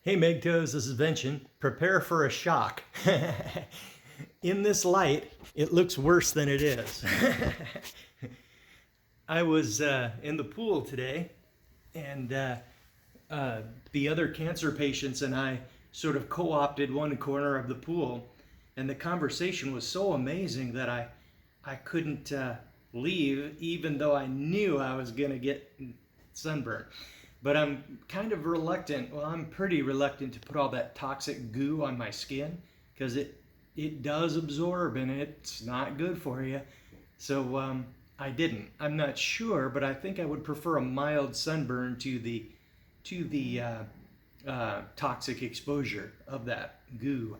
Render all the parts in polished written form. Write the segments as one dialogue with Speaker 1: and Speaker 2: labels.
Speaker 1: Hey MGTOWs, this is Vincent. Prepare for a shock. In this light, it looks worse than it is. I was in the pool today, and the other cancer patients and I sort of co-opted one corner of the pool, and the conversation was so amazing that I couldn't leave, even though I knew I was going to get sunburn. But I'm kind of reluctant, well, I'm pretty reluctant to put all that toxic goo on my skin because it does absorb and it's not good for you. So I didn't. I'm not sure, but I think I would prefer a mild sunburn to the toxic exposure of that goo.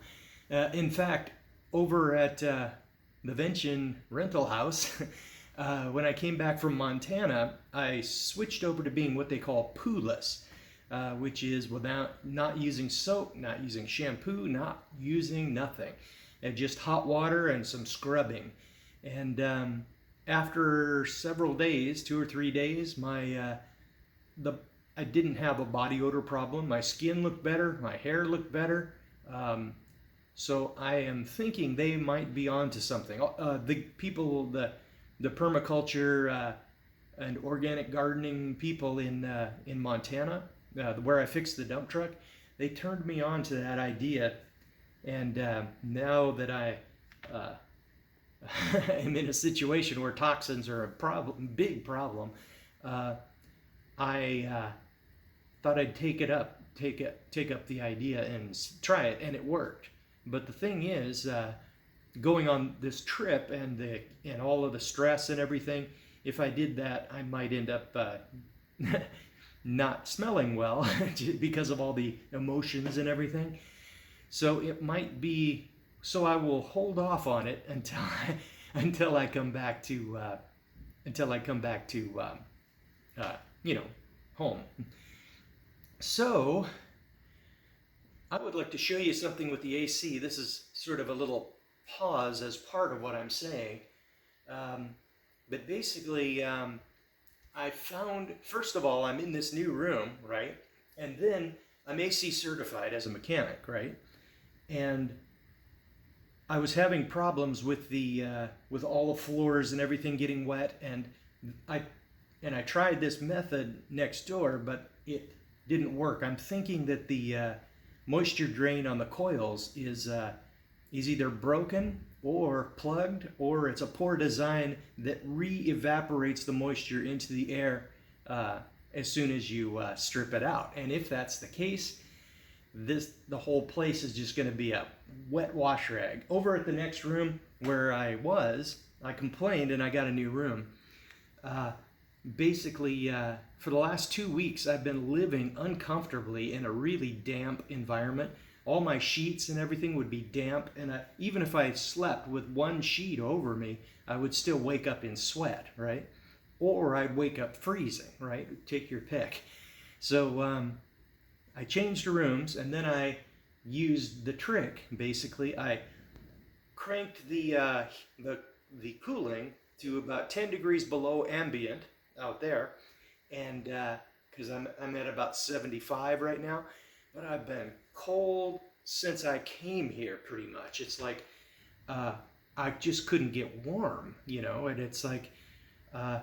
Speaker 1: In fact, over at the Vention rental house, when I came back from Montana, I switched over to being what they call poo-less, which is not using soap, not using shampoo, not using nothing, and just hot water and some scrubbing. And after several days, 2 or 3 days, I didn't have a body odor problem. My skin looked better, my hair looked better. So I am thinking they might be onto something. The people, the permaculture and organic gardening people in Montana, where I fixed the dump truck, they turned me on to that idea. And now that I am in a situation where toxins are a big problem, I thought I'd take up the idea and try it, and it worked. But the thing is, going on this trip and all of the stress and everything, if I did that, I might end up not smelling well because of all the emotions and everything. So it might be. So I will hold off on it until I come back to home. So I would like to show you something with the AC. This is sort of a little pause as part of what I'm saying. But basically, I found, first of all, I'm in this new room, right? And then I'm AC certified as a mechanic, right? And I was having problems with with all the floors and everything getting wet, and I tried this method next door, but it didn't work. I'm thinking that the moisture drain on the coils is either broken or plugged, or it's a poor design that re-evaporates the moisture into the air as soon as you strip it out. And if that's the case, the whole place is just going to be a wet wash rag. Over at the next room where I complained and I got a new room. Basically, for the last 2 weeks, I've been living uncomfortably in a really damp environment. All my sheets and everything would be damp, and even if I slept with one sheet over me, I would still wake up in sweat, right? Or I'd wake up freezing, right? Take your pick. So I changed rooms, and then I used the trick. Basically, I cranked the cooling to about 10 degrees below ambient out there, and because I'm at about 75 right now, but I've been cold since I came here pretty much. It's like I just couldn't get warm, and it's like and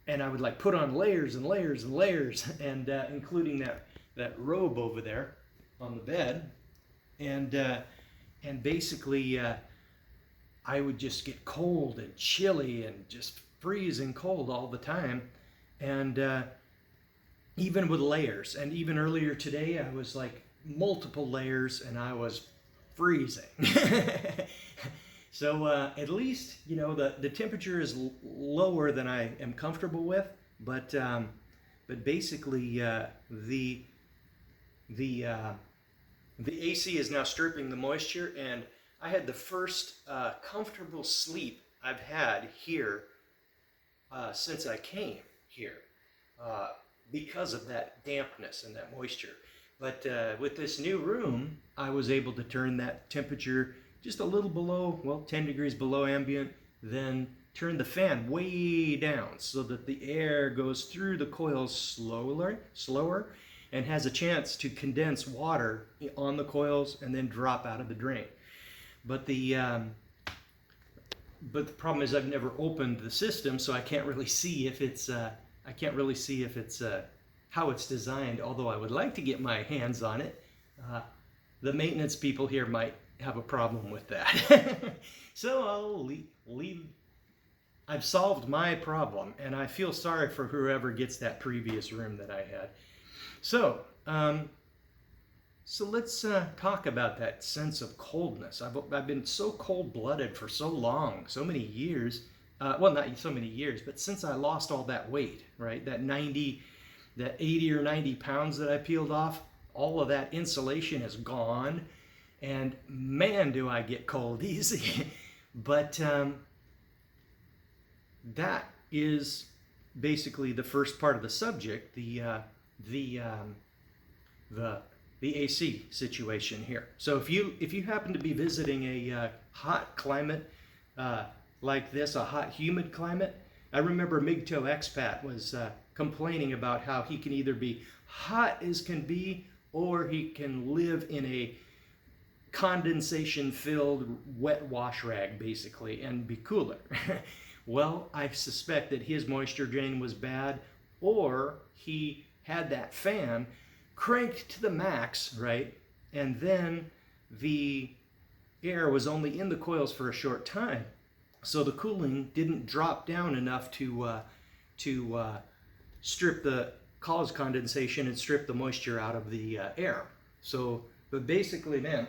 Speaker 1: I would like put on layers and layers and layers, and including that robe over there on the bed, and basically I would just get cold and chilly and just freezing cold all the time, and even with layers. And even earlier today, I was like multiple layers, and I was freezing. So at least the temperature is lower than I am comfortable with, but basically the AC is now stripping the moisture, and I had the first comfortable sleep I've had here since I came here because of that dampness and that moisture. But with this new room, I was able to turn that temperature just a little below, 10 degrees below ambient, then turn the fan way down so that the air goes through the coils slower, and has a chance to condense water on the coils and then drop out of the drain. But the problem is I've never opened the system, so I can't really see if it's how it's designed. Although I would like to get my hands on it. The maintenance people here might have a problem with that. So I'll leave. I've solved my problem, and I feel sorry for whoever gets that previous room that I had. So, let's talk about that sense of coldness. I've been so cold-blooded for so long, so many years. Well, not so many years, but since I lost all that weight, right? That 80 or 90 pounds that I peeled off, all of that insulation is gone, and man, do I get cold easy. But that is basically the first part of the subject, the AC situation here. So if you happen to be visiting a hot climate like this, a hot, humid climate, I remember MGTOW expat was complaining about how he can either be hot as can be, or he can live in a condensation-filled wet wash rag, basically, and be cooler. Well, I suspect that his moisture drain was bad, or he had that fan cranked to the max, right? And then the air was only in the coils for a short time, so the cooling didn't drop down enough to cause condensation and strip the moisture out of the air. So, but basically, man,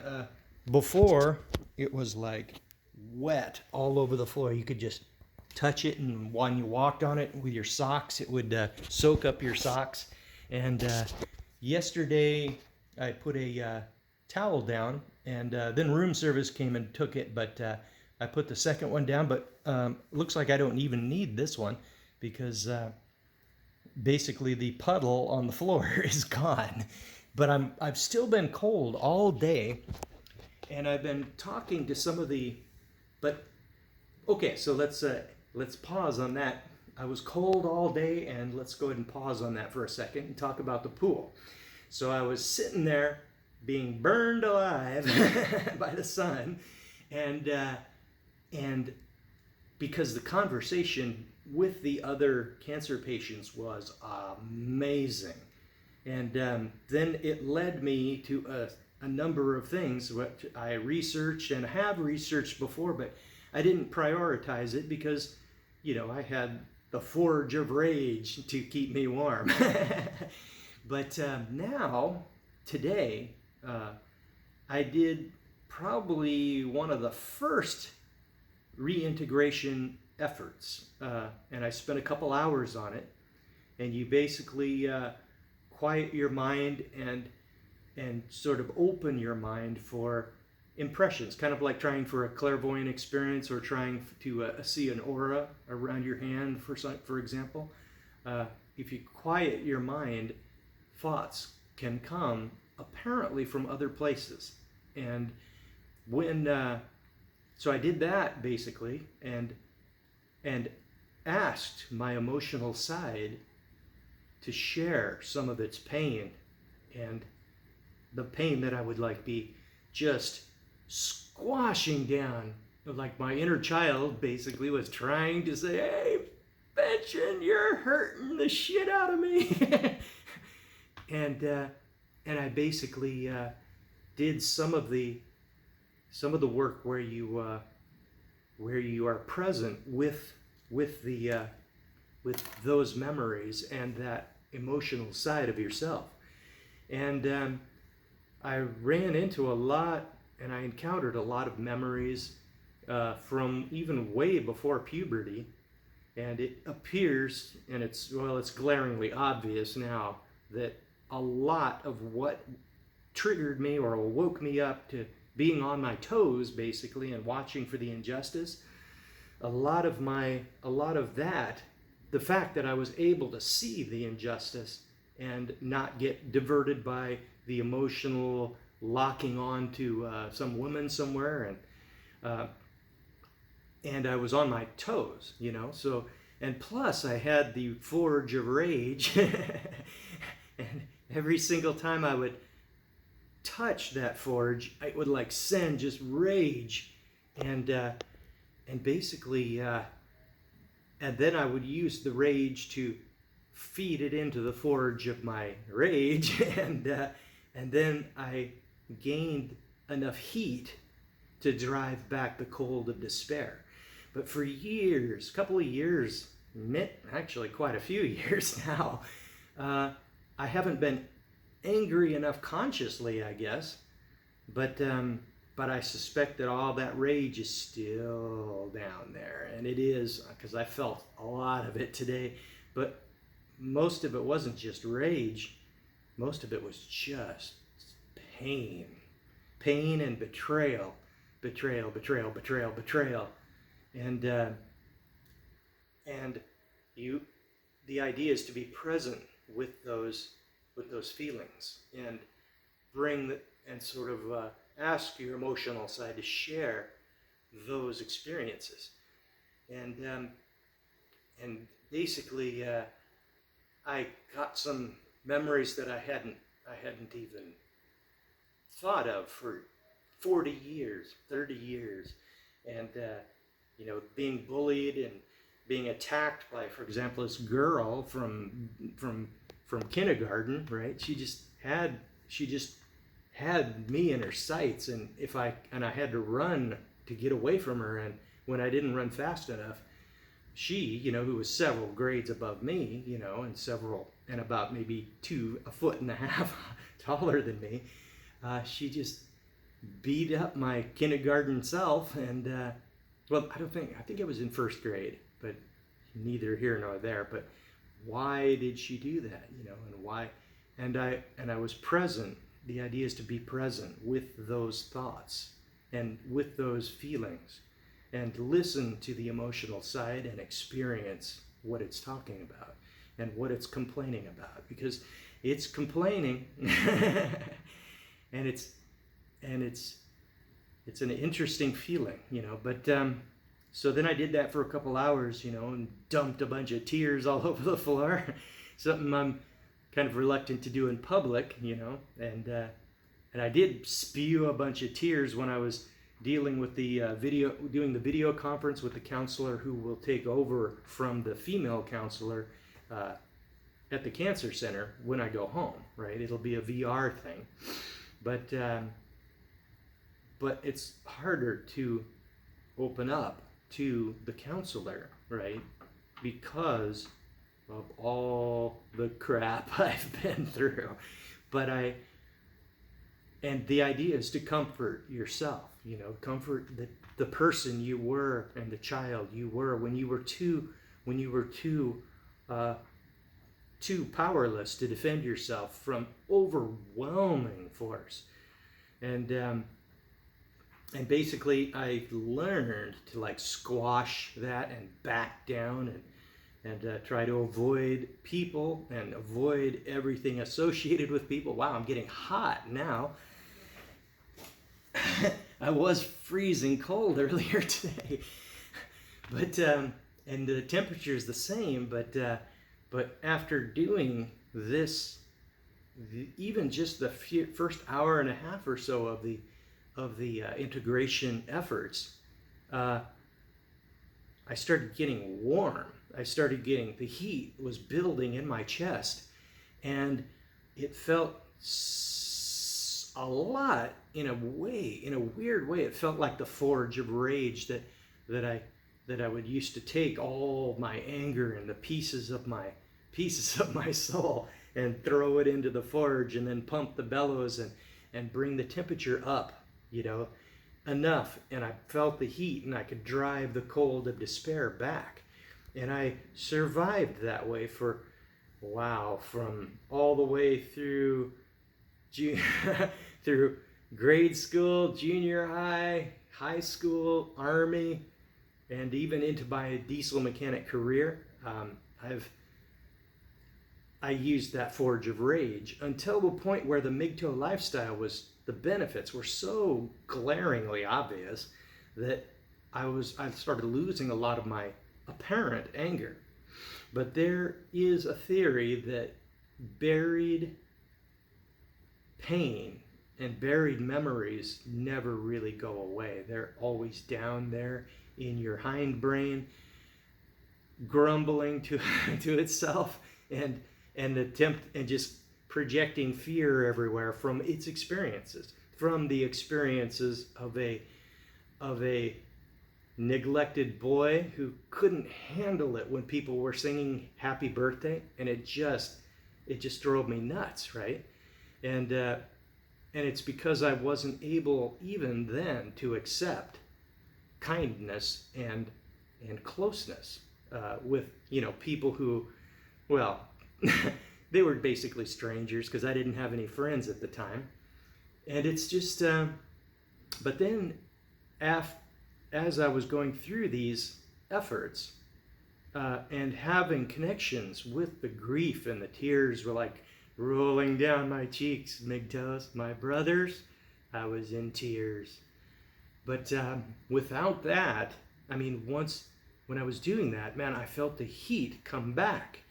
Speaker 1: before it was like wet all over the floor. You could just touch it, and when you walked on it with your socks, it would soak up your socks. And yesterday I put a towel down, and then room service came and took it, but I put the second one down, but looks like I don't even need this one, because basically the puddle on the floor is gone. But I've still been cold all day, and I've been talking to some of the, but okay, so let's pause on that. I was cold all day, and let's go ahead and pause on that for a second and talk about the pool. So I was sitting there being burned alive by the sun, and because the conversation with the other cancer patients was amazing. And then it led me to a number of things which I researched and have researched before, but I didn't prioritize it because, you know, I had the forge of rage to keep me warm. But now, today, I did probably one of the first reintegration efforts, and I spent a couple hours on it. And you basically quiet your mind and sort of open your mind for impressions, kind of like trying for a clairvoyant experience, or trying to see an aura around your hand, for example. If you quiet your mind, thoughts can come apparently from other places. And when so I did that basically, and asked my emotional side to share some of its pain, and the pain that I would like be just squashing down. Like my inner child basically was trying to say, "Hey, Benson, you're hurting the shit out of me." and I basically did some of the work where you are present with those memories and that emotional side of yourself. And I ran into a lot, and I encountered a lot of memories from even way before puberty. And it appears, and it's glaringly obvious now, that a lot of what triggered me or woke me up to being on my toes, basically, and watching for the injustice, a lot of that, the fact that I was able to see the injustice and not get diverted by the emotional locking on to some woman somewhere, and I was on my toes, you know. So, and plus I had the forge of rage and every single time I would touch that forge, it would like send just rage, and basically, and then I would use the rage to feed it into the forge of my rage, and then I gained enough heat to drive back the cold of despair. But for years, a couple of years, actually quite a few years now, I haven't been angry enough consciously, I guess, but I suspect that all that rage is still down there, and it is, because I felt a lot of it today. But most of it wasn't just rage. Most of it was just pain and betrayal, and the idea is to be present with those feelings, and and sort of ask your emotional side to share those experiences, and basically I got some memories that I hadn't even thought of for 40 years, 30 years, and being bullied and being attacked by, for example, this girl from kindergarten, right? She just had me in her sights, and I had to run to get away from her, and when I didn't run fast enough, she, who was several grades above me, and about maybe 1.5 feet taller than me, she just beat up my kindergarten self, and I think it was in first grade, but neither here nor there. But why did she do that? And why? And I was present. The idea is to be present with those thoughts and with those feelings, and listen to the emotional side and experience what it's talking about and what it's complaining about, because it's complaining and it's an interesting feeling, but so then I did that for a couple hours, and dumped a bunch of tears all over the floor, something I'm kind of reluctant to do in public, and I did spew a bunch of tears when I was dealing with doing the video conference with the counselor who will take over from the female counselor at the cancer center when I go home, right? It'll be a VR thing, but it's harder to open up to the counselor, right? Because of all the crap I've been through. And the idea is to comfort yourself, comfort the person you were and the child you were when you were too powerless to defend yourself from overwhelming force. And basically I learned to squash that and back down and try to avoid people and avoid everything associated with people. Wow, I'm getting hot now. I was freezing cold earlier today, but and the temperature is the same. But after doing this, even just the first hour and a half or so of the integration efforts, I started getting warm. I started getting, the heat was building in my chest, and it felt a lot, in a weird way. It felt like the forge of rage that I would used to take all my anger and the pieces of my soul and throw it into the forge, and then pump the bellows and bring the temperature up, enough. And I felt the heat, and I could drive the cold of despair back. And I survived that way for, from all the way through through grade school, junior high, high school, Army, and even into my diesel mechanic career. I used that forge of rage until the point where the MGTOW lifestyle the benefits were so glaringly obvious that I started losing a lot of my apparent anger. But there is a theory that buried pain and buried memories never really go away. They're always down there in your hindbrain, grumbling to to itself and attempt and just projecting fear everywhere from its experiences, from the experiences of a neglected boy who couldn't handle it when people were singing happy birthday, and it just drove me nuts, right? And it's because I wasn't able even then to accept kindness and closeness with, you know, people who, well, they were basically strangers because I didn't have any friends at the time. And it's just, but then as I was going through these efforts and having connections with the grief, and the tears were like rolling down my cheeks, MGTOWs, my brothers, I was in tears. But without that, I mean, when I was doing that, man, I felt the heat come back.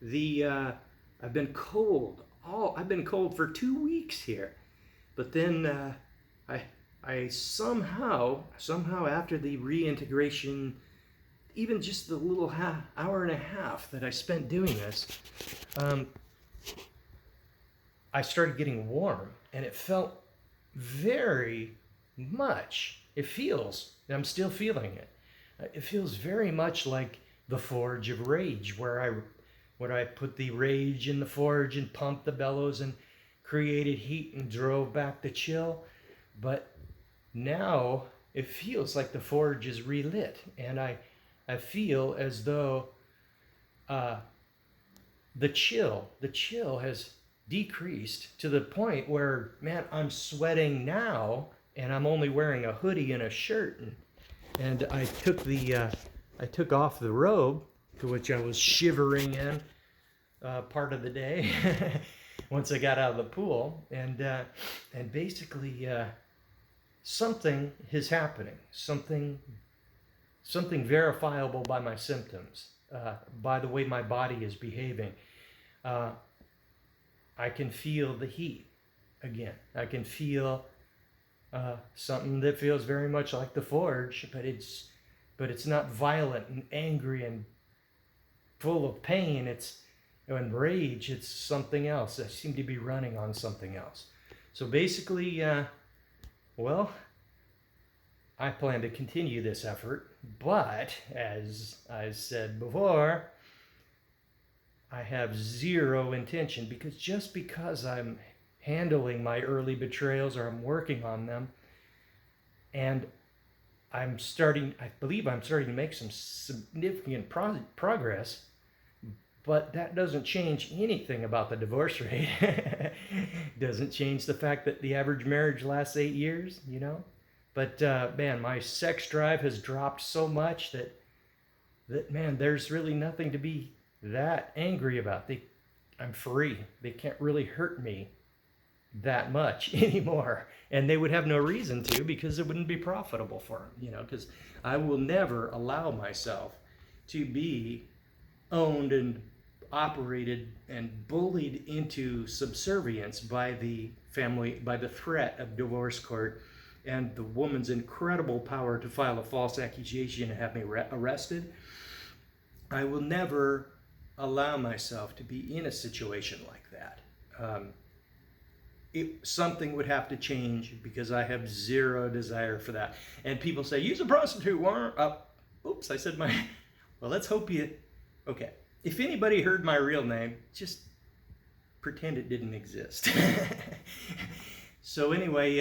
Speaker 1: I've been cold. I've been cold for 2 weeks here. But then I somehow after the reintegration, even just the little hour and a half that I spent doing this, I started getting warm, and it felt very much, it feels, I'm still feeling it. It feels very much like the forge of rage, where I put the rage in the forge and pumped the bellows and created heat and drove back the chill. But now it feels like the forge is relit, and I feel as though the chill has decreased to the point where, man, I'm sweating now, and I'm only wearing a hoodie and a shirt, and I took off the robe, to which I was shivering in part of the day once I got out of the pool, and basically something is happening, something verifiable by my symptoms, by the way my body is behaving. I can feel the heat again. I can feel something that feels very much like the forge, but it's not violent and angry and full of pain. And rage. It's something else. I seem to be running on something else. So basically, well, I plan to continue this effort, but as I said before, I have zero intention, because I'm handling my early betrayals, or I'm working on them, and I believe I'm starting to make some significant progress, but that doesn't change anything about the divorce rate. Doesn't change the fact that the average marriage lasts 8 years, you know? But man, my sex drive has dropped so much that man, there's really nothing to be that angry about. I'm free. They can't really hurt me that much anymore, and they would have no reason to, because it wouldn't be profitable for them, you know, because I will never allow myself to be owned and operated and bullied into subservience by the family, by the threat of divorce court and the woman's incredible power to file a false accusation and have me arrested. I will never allow myself to be in a situation like that. Something would have to change, because I have zero desire for that. And people say, use a prostitute, Warren. Oops, I said my, well, let's hope okay. If anybody heard my real name, just pretend it didn't exist. So anyway,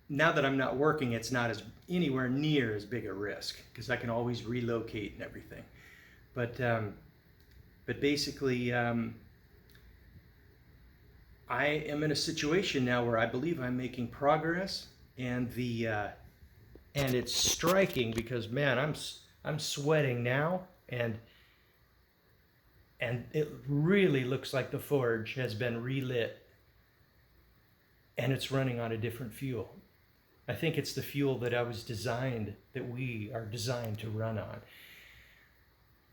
Speaker 1: now that I'm not working, it's not anywhere near as big a risk, because I can always relocate and everything. But basically, I am in a situation now where I believe I'm making progress, and it's striking, because man, I'm sweating now, and it really looks like the forge has been relit, and it's running on a different fuel. I think it's the fuel that we are designed to run on.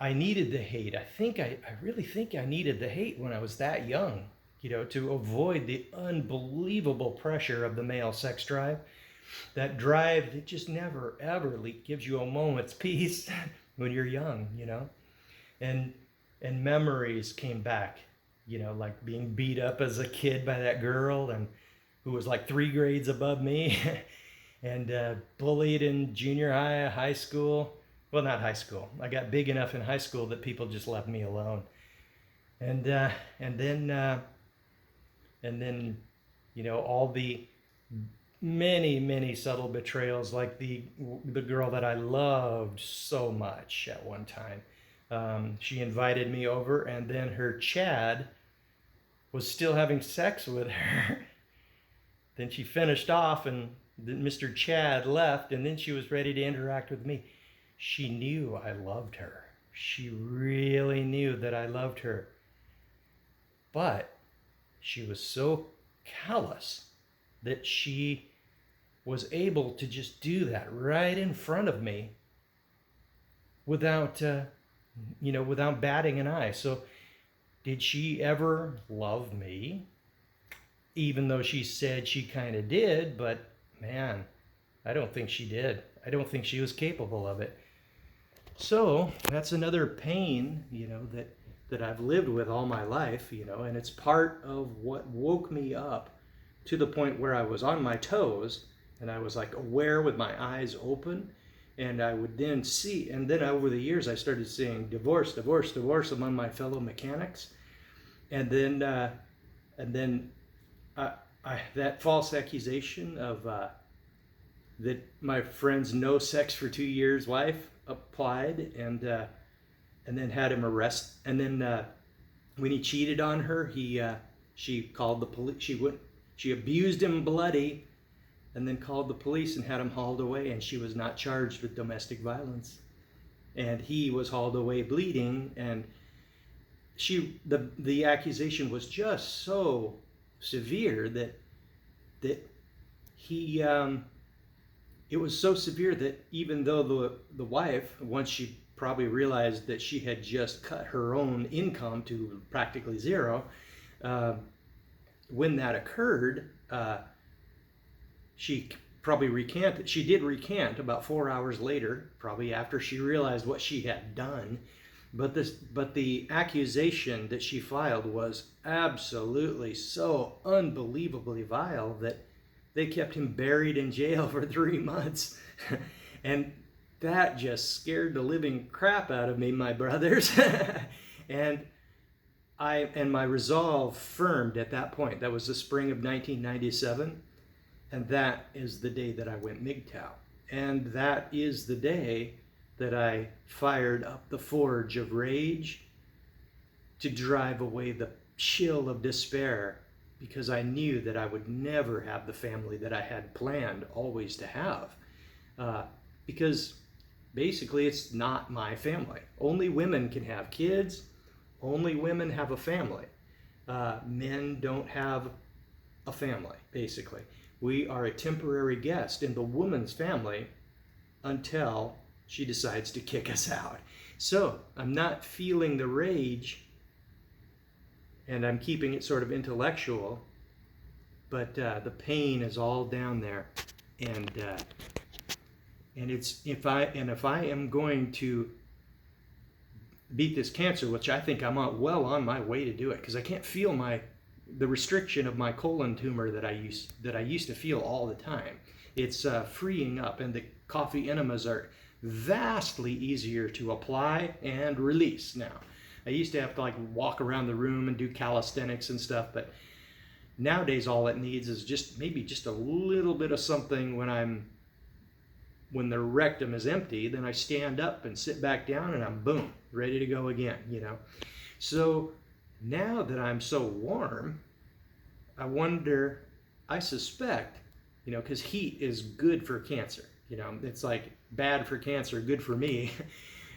Speaker 1: I needed the hate. I really think I needed the hate when I was that young. to avoid the unbelievable pressure of the male sex drive. That drive that just never, ever gives you a moment's peace when you're young, And, and memories came back, like being beat up as a kid by that girl and who was like 3 grades above me and bullied in junior high, high school. Well, not high school. I got big enough in high school that people just left me alone. And then all the many subtle betrayals, like the girl that I loved so much at one time. She invited me over, and then her Chad was still having sex with her. Then she finished off, and Mr. Chad left, and then she was ready to interact with me. She knew I loved her. She really knew that I loved her. But she was so callous that she was able to just do that right in front of me without batting an eye. So did she ever love me? Even though she said she kind of did, but man, I don't think she did. I don't think she was capable of it. So that's another pain, that I've lived with all my life, and it's part of what woke me up to the point where I was on my toes and I was like aware with my eyes open, and I would then see, and then over the years I started seeing divorce among my fellow mechanics, and then that false accusation of that my friend's no sex for 2 years wife applied, and then had him arrested. And then when he cheated on her, she called the police. She abused him bloody, and then called the police and had him hauled away. And she was not charged with domestic violence, and he was hauled away bleeding. And the accusation was just so severe that he it was so severe that even though the wife, once she probably realized that she had just cut her own income to practically zero, when that occurred, she probably recanted. She did recant about 4 hours later, probably after she realized what she had done. But the accusation that she filed was absolutely so unbelievably vile that they kept him buried in jail for 3 months. And that just scared the living crap out of me, my brothers. and my resolve firmed at that point. That was the spring of 1997. And that is the day that I went MGTOW. And that is the day that I fired up the forge of rage to drive away the chill of despair, because I knew that I would never have the family that I had planned always to have. Because basically it's not my family. Only women can have kids. Only women have a family. Men don't have a family, basically. We are a temporary guest in the woman's family until she decides to kick us out. So I'm not feeling the rage, and I'm keeping it sort of intellectual, but the pain is all down there. And it's if I am going to beat this cancer, which I think I'm well on my way to do it, because I can't feel the restriction of my colon tumor that I used to feel all the time. It's freeing up, and the coffee enemas are vastly easier to apply and release now. I used to have to walk around the room and do calisthenics and stuff, but nowadays all it needs is maybe just a little bit of something when the rectum is empty. Then I stand up and sit back down, and I'm boom, ready to go again, So now that I'm so warm, I suspect, because heat is good for cancer. It's like bad for cancer, good for me.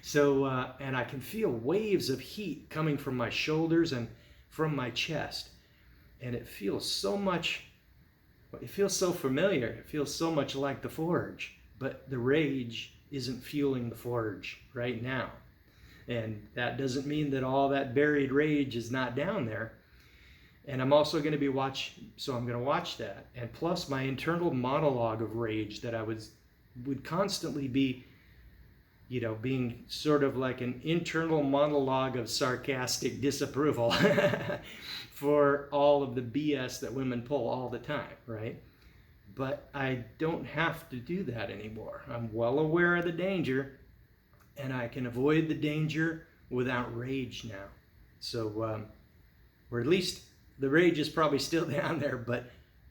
Speaker 1: So, and I can feel waves of heat coming from my shoulders and from my chest. And it feels so familiar. It feels so much like the forge. But the rage isn't fueling the forge right now. And that doesn't mean that all that buried rage is not down there. And I'm also going to be so I'm going to watch that. And plus my internal monologue of rage that I would constantly be, being sort of like an internal monologue of sarcastic disapproval for all of the BS that women pull all the time, right? But I don't have to do that anymore. I'm well aware of the danger, and I can avoid the danger without rage now. So, or at least the rage is probably still down there, but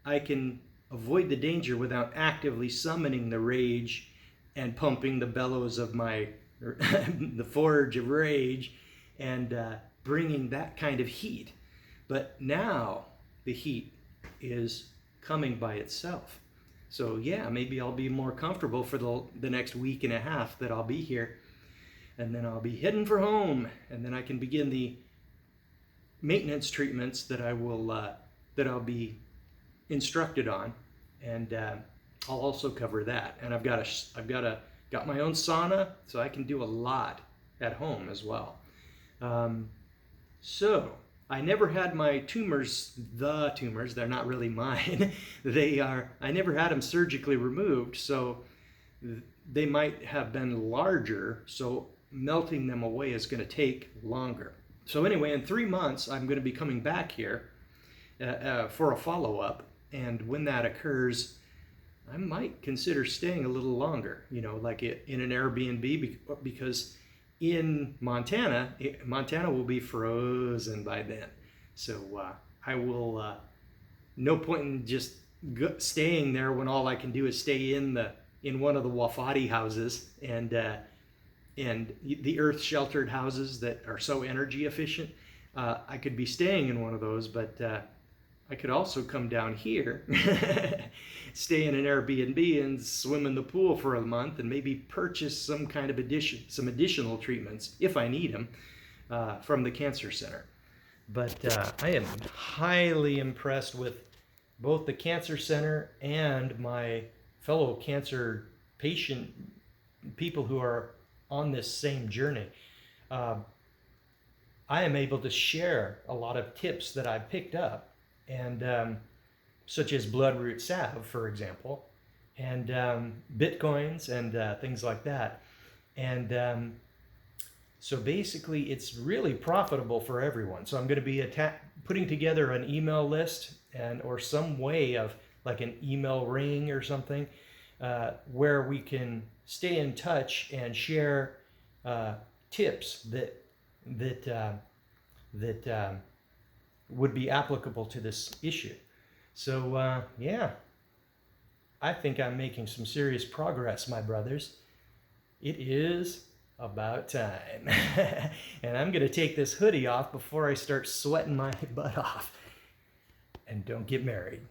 Speaker 1: I can avoid the danger without actively summoning the rage and pumping the bellows of the forge of rage and bringing that kind of heat. But now the heat is coming by itself. So yeah, maybe I'll be more comfortable for the next week and a half that I'll be here. And then I'll be heading for home. And then I can begin the maintenance treatments that I'll be instructed on. And I'll also cover that. And I've got my own sauna, so I can do a lot at home as well. So I never had my tumors, they're not really mine. I never had them surgically removed, so they might have been larger, so melting them away is going to take longer. So anyway, in 3 months, I'm going to be coming back here for a follow-up, and when that occurs, I might consider staying a little longer, like in an Airbnb, because in Montana will be frozen by then. So I will, no point in just staying there when all I can do is stay in one of the Wafati houses and the earth-sheltered houses that are so energy efficient. I could be staying in one of those, but I could also come down here, stay in an Airbnb and swim in the pool for a month and maybe purchase some kind of some additional treatments, if I need them, from the cancer center. But I am highly impressed with both the cancer center and my fellow cancer people who are on this same journey. I am able to share a lot of tips that I've picked up, and such as bloodroot salve, for example, and bitcoins and things like that. And so basically, it's really profitable for everyone. So I'm going to be putting together an email list or some way of like an email ring or something where we can stay in touch and share tips that would be applicable to this issue. So yeah, I think I'm making some serious progress, my brothers. It is about time. And I'm going to take this hoodie off before I start sweating my butt off. And don't get married.